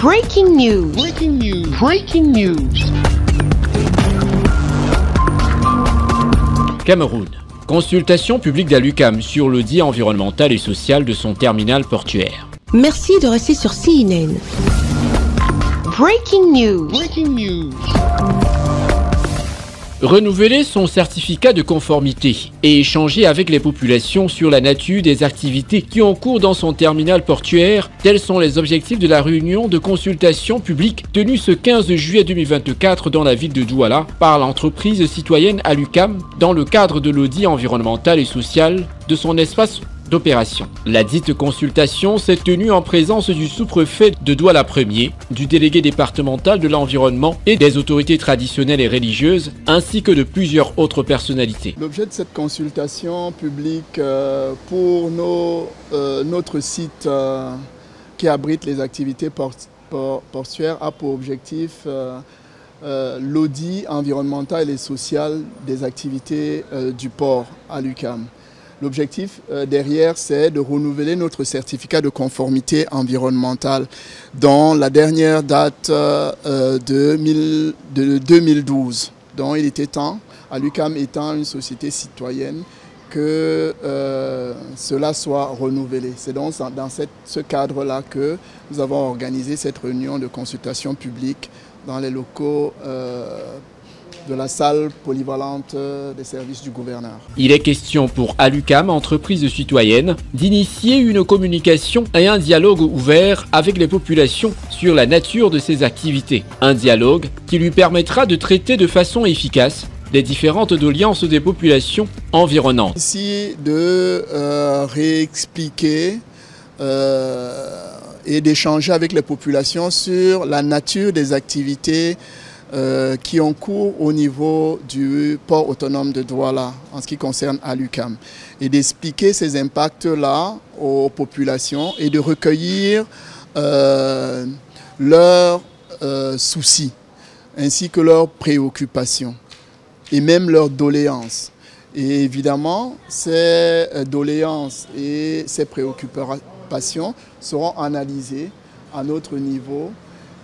Breaking news. Breaking news. Breaking news. Cameroun. Consultation publique d'Alucam sur l'audit environnemental et social de son terminal portuaire. Merci de rester sur CNN. Breaking news. Breaking news. Renouveler son certificat de conformité et échanger avec les populations sur la nature des activités qui ont cours dans son terminal portuaire, tels sont les objectifs de la réunion de consultation publique tenue ce 15 juillet 2024 dans la ville de Douala par l'entreprise citoyenne Alucam dans le cadre de l'audit environnemental et social de son espace d'opération. La dite consultation s'est tenue en présence du sous-préfet de Douala 1er, du délégué départemental de l'environnement et des autorités traditionnelles et religieuses, ainsi que de plusieurs autres personnalités. L'objet de cette consultation publique pour notre site qui abrite les activités portuaires a pour objectif l'audit environnemental et social des activités du port à l'UQAM. L'objectif derrière, c'est de renouveler notre certificat de conformité environnementale dont la dernière date de 2012. Donc il était temps, à l'UQAM étant une société citoyenne, que cela soit renouvelé. C'est donc dans ce cadre-là que nous avons organisé cette réunion de consultation publique dans les locaux de la salle polyvalente des services du gouverneur. Il est question pour Alucam, entreprise citoyenne, d'initier une communication et un dialogue ouvert avec les populations sur la nature de ses activités. Un dialogue qui lui permettra de traiter de façon efficace les différentes doléances des populations environnantes. Ici, de réexpliquer et d'échanger avec les populations sur la nature des activités qui ont cours au niveau du port autonome de Douala en ce qui concerne Alucam et d'expliquer ces impacts-là aux populations et de recueillir leurs soucis ainsi que leurs préoccupations et même leurs doléances. Et évidemment, ces doléances et ces préoccupations seront analysées à notre niveau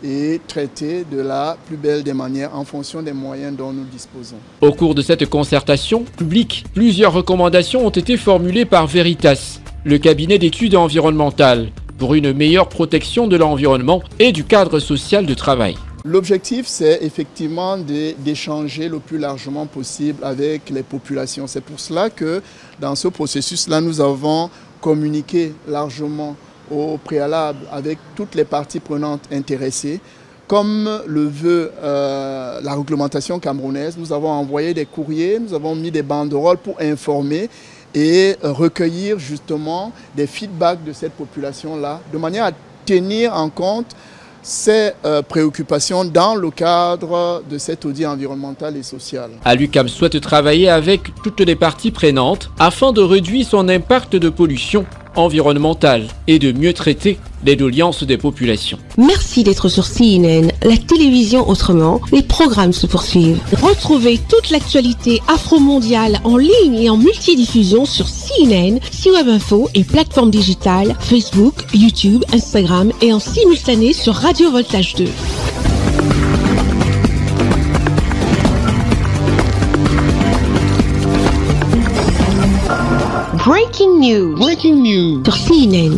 et traiter de la plus belle des manières en fonction des moyens dont nous disposons. Au cours de cette concertation publique, plusieurs recommandations ont été formulées par Veritas, le cabinet d'études environnementales, pour une meilleure protection de l'environnement et du cadre social de travail. L'objectif, c'est effectivement d'échanger le plus largement possible avec les populations. C'est pour cela que dans ce processus-là, nous avons communiqué largement au préalable avec toutes les parties prenantes intéressées. Comme le veut la réglementation camerounaise, nous avons envoyé des courriers, nous avons mis des banderoles pour informer et recueillir justement des feedbacks de cette population-là, de manière à tenir en compte ces préoccupations dans le cadre de cet audit environnemental et social. Alucam souhaite travailler avec toutes les parties prenantes afin de réduire son impact de pollution environnementale et de mieux traiter les doléances des populations. Merci d'être sur CNN, la télévision autrement. Les programmes se poursuivent. Retrouvez toute l'actualité afro-mondiale en ligne et en multidiffusion sur CNN, C-Web Info et plateformes digitales, Facebook, YouTube, Instagram et en simultané sur Radio Voltage 2. Breaking news. Breaking news. Sur CNN.